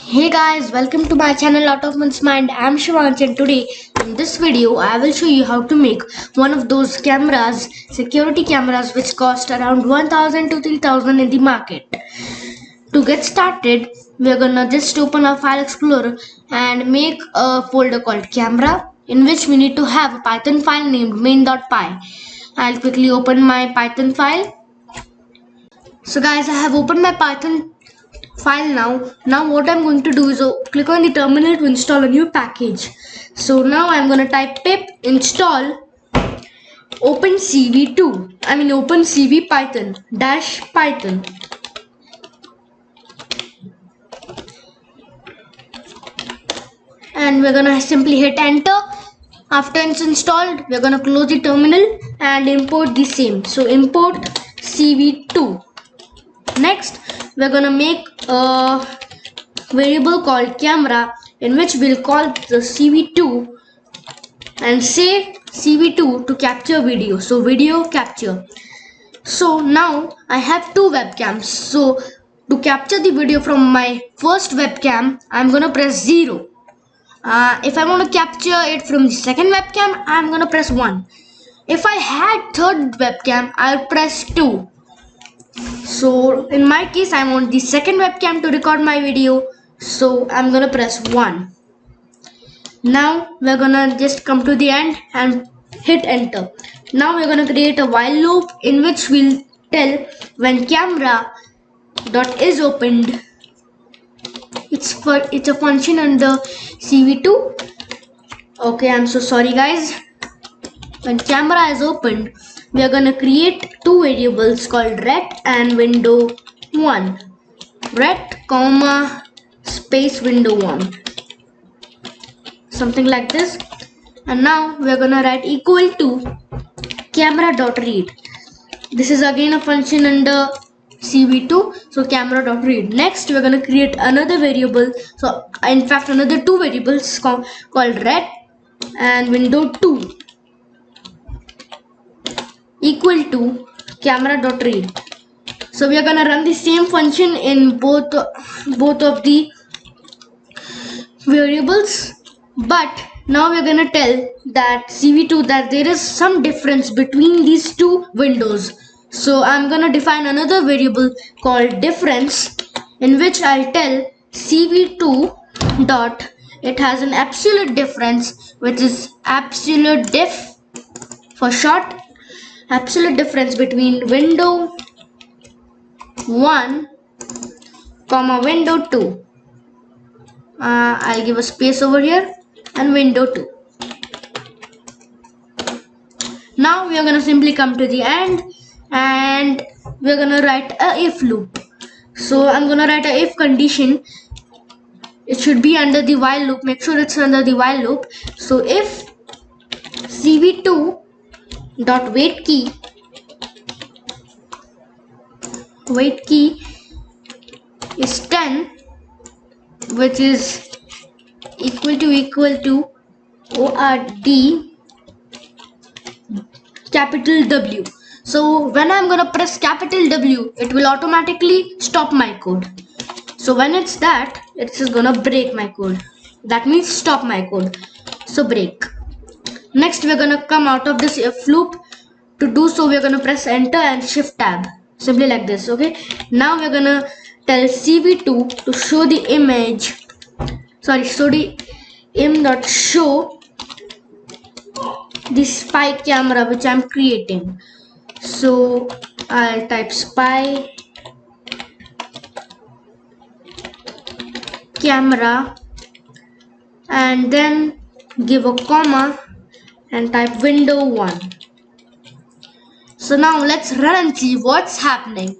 Hey guys, welcome to my channel Out of One's Mind. I'm Shivansh and today in this video I will show you how to make one of those cameras, security cameras which cost around 1000 to 3000 in the market. To get started, we're gonna just open our file explorer and make a folder called camera in which we need to have a Python file named main.py. I'll quickly open my Python file. So guys, I have opened my Python file now. Now what I'm going to do is click on the terminal to install a new package. So now I'm going to type pip install opencv python dash python, and we're going to simply hit enter. After it's installed, we're going to close the terminal and import the same. So import cv2. Next, we're going to make a variable called camera in which we'll call the cv2 and say cv2 to capture video. So video capture. So now I have two webcams. So to capture the video from my first webcam, I'm gonna press 0. If I want to capture it from the second webcam, I'm gonna press 1. If I had third webcam, I'll press 2. So in my case, I want the second webcam to record my video, so I'm gonna press 1. Now we're gonna just come to the end and hit enter. Now we're gonna create a while loop in which we'll tell when camera dot is opened. It's a function under cv2. Okay, I'm so sorry guys. When camera is opened, we are gonna create two variables called ret and window1. Ret comma space window1, something like this. And now we're gonna write equal to camera.read. This is again a function under cv2, so camera.read. Next we're gonna create another variable, so in fact another two variables called ret and window2 equal to camera.read. So we are gonna run the same function in both of the variables, but now we're gonna tell that cv2 that there is some difference between these two windows. So I'm gonna define another variable called difference in which I'll tell cv2 dot it has an absolute difference, which is absolute diff for short, absolute difference between window 1 comma window 2. I'll give a space over here and window 2. Now we are gonna simply come to the end and we're gonna write a if loop. So I'm gonna write a if condition. It should be under the while loop. Make sure it's under the while loop. So if cv2 dot wait key is 10, which is equal to ORD capital W. So when I'm gonna press capital W, it will automatically stop my code. So when it's that, it's just gonna break my code. That means stop my code. So break. Next we're gonna come out of this if loop. To do so, we're gonna press enter and shift tab. Simply like this. Okay. Now we're gonna tell cv2 to show the image. Show the im.show the spy camera which I'm creating. So I'll type spy camera and then give a comma and type window 1. So now let's run and see what's happening.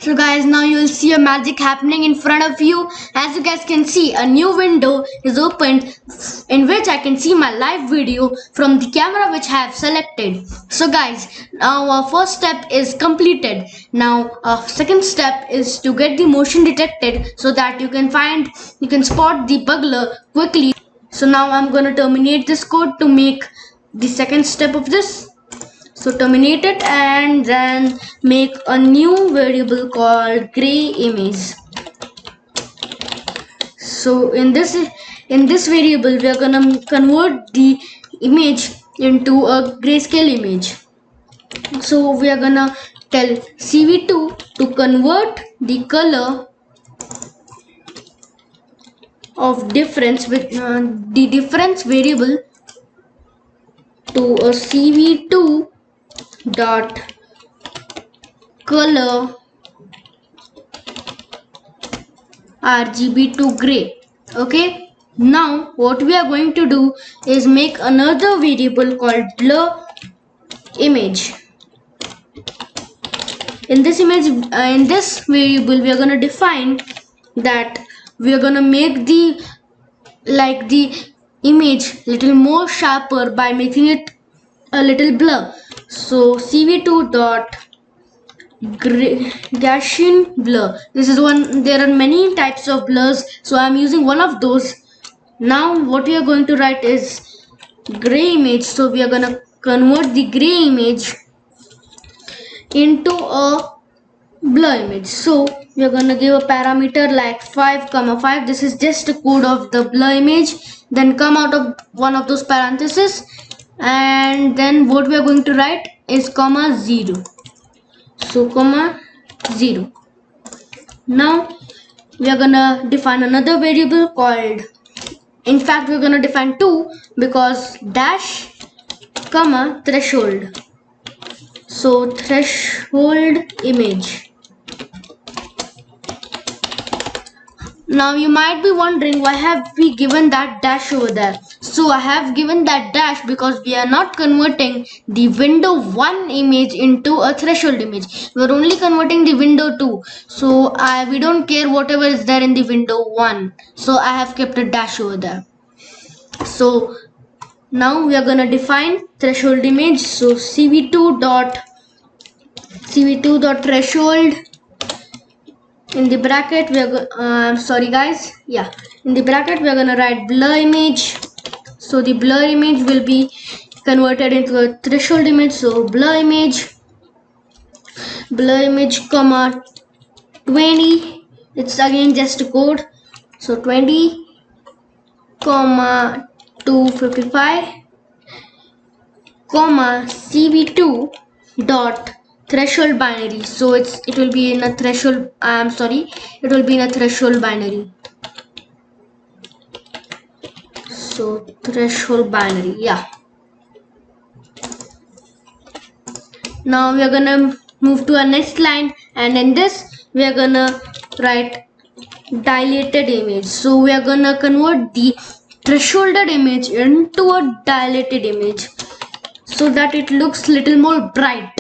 So guys, now you will see a magic happening in front of you. As you guys can see, a new window is opened in which I can see my live video from the camera which I have selected. So guys, now our first step is completed. Now our second step is to get the motion detected so that you can spot the bugler quickly. So now I'm going to terminate this code to make the second step of this. So terminate it and then make a new variable called gray image. So in this variable we are gonna convert the image into a grayscale image. So we are gonna tell CV2 to convert the color of difference with the difference variable to a CV2 dot color RGB to gray. Okay, now what we are going to do is make another variable called blur image. In this variable we are going to define that we are going to make the image little more sharper by making it a little blur. So CV2 dot Gaussian blur. This is one. There are many types of blurs, so I'm using one of those. Now what we are going to write is gray image. So we are going to convert the gray image into a blur image. So we are going to give a parameter like 5,5. This is just a code of the blur image. Then come out of one of those parentheses, and then what we are going to write is comma 0. So comma 0. Now we are gonna define another variable called, in fact we're gonna define two, because dash comma threshold. So threshold image. Now you might be wondering why have we given that dash over there. So I have given that dash because we are not converting the window 1 image into a threshold image. We are only converting the window 2. So we don't care whatever is there in the window 1. So I have kept a dash over there. So now we are going to define threshold image. So CV2 dot threshold. In the bracket we are sorry guys, yeah, in the bracket we are gonna write blur image. So the blur image will be converted into a threshold image. So blur image comma 20. It's again just a code. So 20 comma 255 comma CV2 dot threshold binary. So it will be in a threshold, it will be in a threshold binary. So threshold binary, yeah. Now we are gonna move to our next line, and in this we are gonna write dilated image. So we are gonna convert the thresholded image into a dilated image so that it looks little more bright.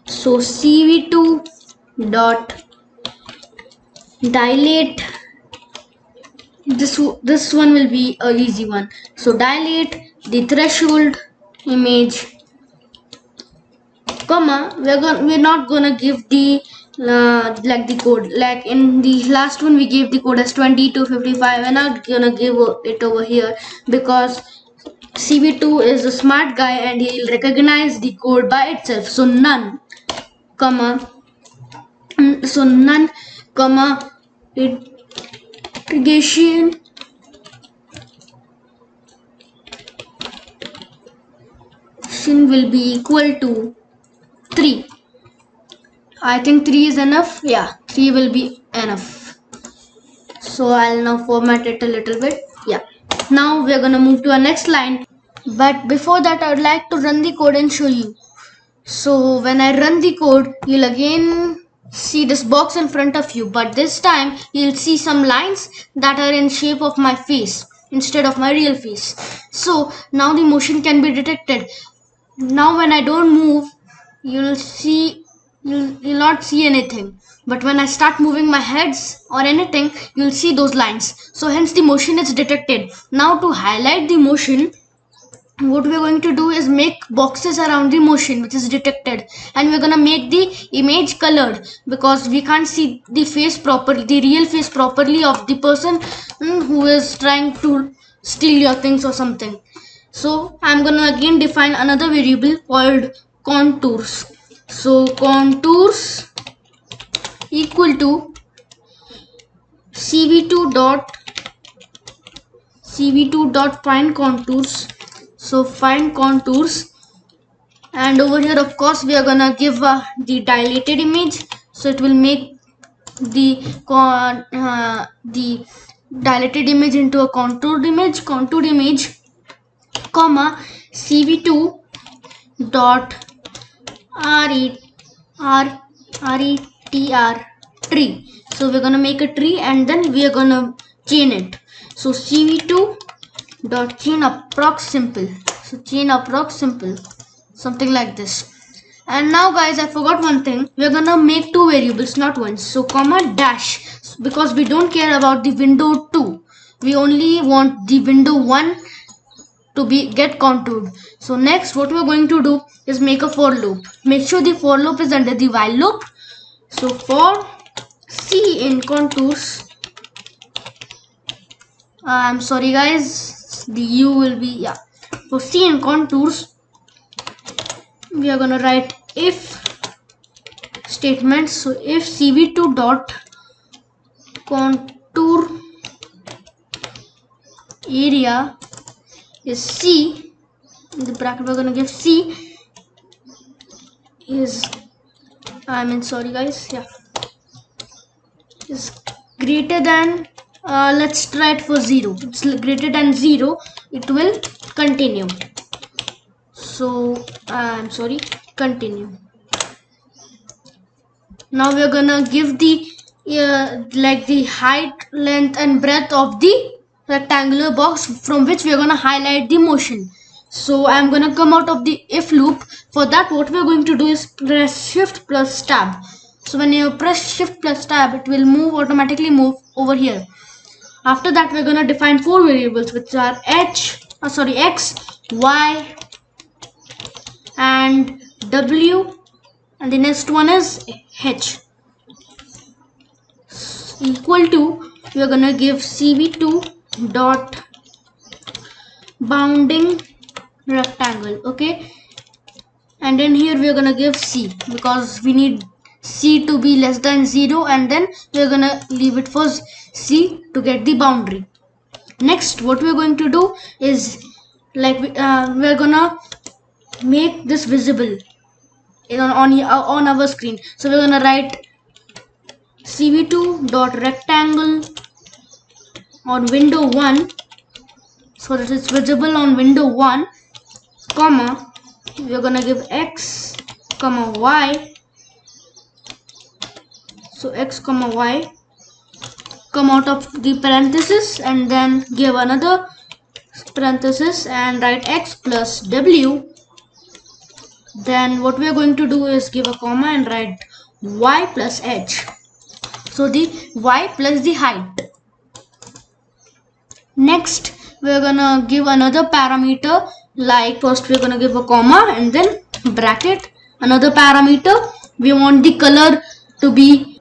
So CV2 dot dilate, this one will be a easy one. So dilate the threshold image comma, we're not gonna give the like the code, like in the last one we gave the code as 20 to 55. We're not gonna give it over here because CV2 is a smart guy and he'll recognize the code by itself. So none comma irrigation will be equal to 3. I think 3 is enough. Yeah, 3 will be enough. So I'll now format it a little bit. Yeah. Now we're gonna move to our next line. But before that, I would like to run the code and show you. So when I run the code, you'll again see this box in front of you, but this time you'll see some lines that are in shape of my face instead of my real face. So now the motion can be detected. Now when I don't move, you'll not see anything, but when I start moving my heads or anything, you'll see those lines. So hence the motion is detected. Now to highlight the motion, what we're going to do is make boxes around the motion which is detected, and we're gonna make the image colored because we can't see the face properly, the real face properly of the person who is trying to steal your things or something. So I'm gonna again define another variable called contours. So contours equal to cv2 dot find contours. So find contours, and over here of course we are gonna give the dilated image, so it will make the dilated image into a contoured image, comma cv2 dot retr tree. So we're gonna make a tree and then we are gonna chain it. So cv2 dot chain approx simple. So chain approx simple, something like this. And now guys, I forgot one thing. We're gonna make two variables, not one. So comma dash, because we don't care about the window 2. We only want the window 1 to get contoured. So next what we're going to do is make a for loop. Make sure the for loop is under the while loop. So for c in contours, I'm sorry guys, the u will be, yeah, for c in contours we are gonna write if statement. So if cv2 dot contour area is c, in the bracket we're gonna give c is, sorry guys, yeah, is greater than, let's try it for 0. It's greater than 0, it will continue. So I'm sorry, continue. Now we're gonna give the like the height, length and breadth of the rectangular box from which we're gonna highlight the motion. So I'm gonna come out of the if loop. For that what we're going to do is press shift plus tab. So when you press shift plus tab, it will automatically move over here. After that we're gonna define 4 variables, which are x, y and w, and the next one is h. Equal to, we are gonna give cv2 dot bounding rectangle, okay, and then here we are gonna give c, because we need c to be less than 0, and then we are gonna leave it for c to get the boundary. Next what we are going to do is, like, we're gonna make this visible on our screen. So we're gonna write cv2 dot rectangle on window 1, so that it's visible on window 1, comma, we're gonna give x comma y. So x comma y, come out of the parenthesis and then give another parenthesis and write x plus w. Then what we are going to do is give a comma and write y plus h. So the y plus the height. Next we are gonna give another parameter, like first we are gonna give a comma and then bracket, another parameter. We want the color to be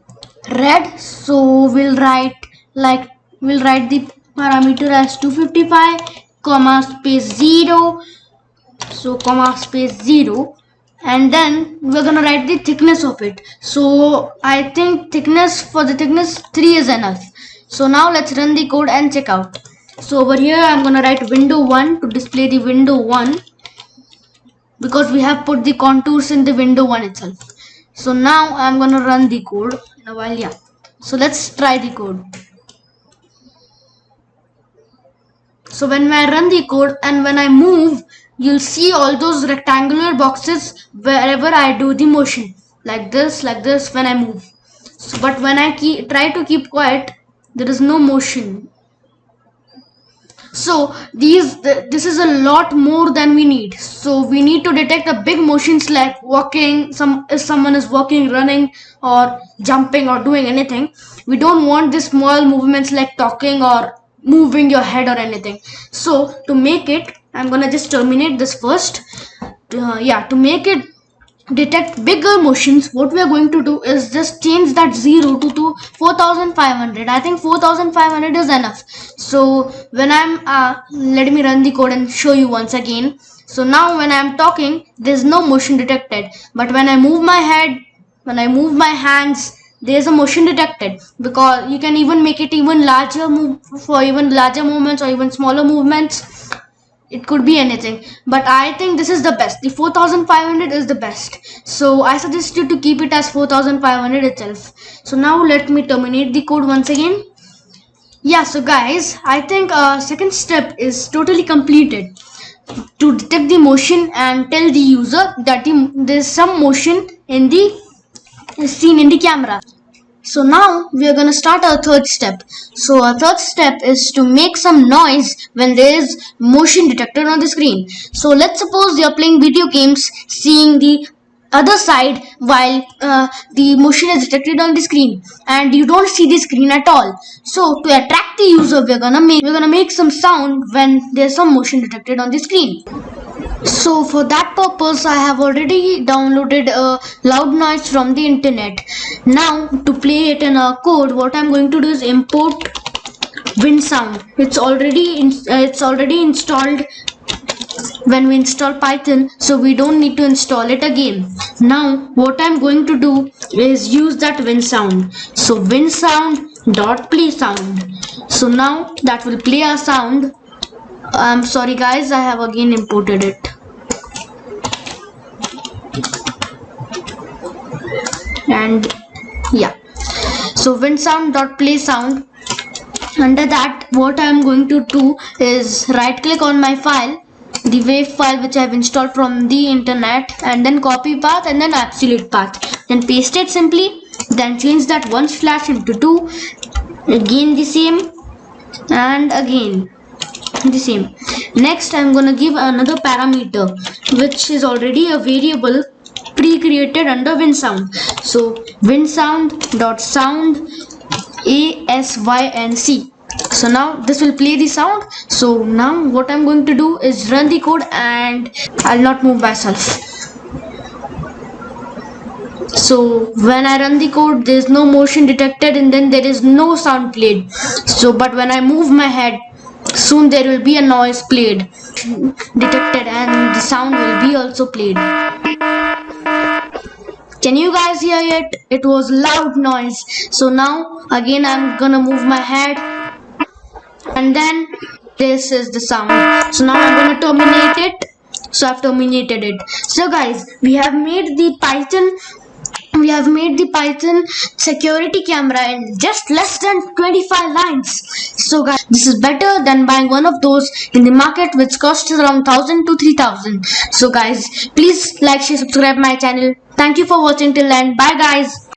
red, so we'll write the parameter as 255 comma space 0. So comma space 0, and then we're gonna write the thickness of it. So I think for the thickness 3 is enough. So now let's run the code and check out. So over here I'm gonna write window 1 to display the window 1, because we have put the contours in the window 1 itself. So now I'm gonna run the code in a while. Yeah, so let's try the code. So when I run the code and when I move, you'll see all those rectangular boxes wherever I do the motion, like this when I move. So, but when I try to keep quiet, there is no motion. So this is a lot more than we need. So we need to detect the big motions like walking, if someone is walking, running or jumping or doing anything. We don't want these small movements like talking or moving your head or anything. So to make it, I'm gonna just terminate this first. To make it detect bigger motions, what we are going to do is just change that 0 to 4500. I think 4500 is enough. So when I'm let me run the code and show you once again. So now when I'm talking, there's no motion detected, but when I move my head, when I move my hands, there is a motion detected, because you can even make it even larger, for even larger movements or even smaller movements. It could be anything, but I think this is the best. The 4500 is the best, so I suggest you to keep it as 4500 itself. So now let me terminate the code once again. Yeah, so guys, I think second step is totally completed. To detect the motion and tell the user that there's some motion in the scene in the camera. So now we are gonna start our third step. So our third step is to make some noise when there is motion detected on the screen. So let's suppose you are playing video games, seeing the other side while the motion is detected on the screen, and you don't see the screen at all. So to attract the user, we're gonna make some sound when there's some motion detected on the screen. So for that purpose, I have already downloaded a loud noise from the internet. Now to play it in a code, what I'm going to do is import WinSound. It's already installed when we install Python, so we don't need to install it again. Now what I'm going to do is use that WinSound. So WinSound.play sound. So now that will play our sound. I'm sorry guys, I have again imported it. And yeah, so WinSound.play sound. Under that, what I am going to do is right click on my file, the WAV file which I have installed from the internet, and then copy path and then absolute path, then paste it simply, then change that one slash into 2, again the same, and again the same. Next I'm gonna give another parameter which is already a variable pre-created under WinSound. So WinSound.sound ASYNC. So now this will play the sound. So now what I'm going to do is run the code, and I'll not move myself. So when I run the code, there is no motion detected and then there is no sound played. So but when I move my head, soon there will be a noise played, detected, and the sound will be also played. Can you guys hear it? It was loud noise. So now again I'm gonna move my head, and then this is the sound. So now I'm gonna terminate it. So I've terminated it. So guys, we have made the Python security camera in just less than 25 lines. So guys, this is better than buying one of those in the market which costs around 1000 to 3000. So guys, please like, share, subscribe my channel. Thank you for watching till end. Bye guys.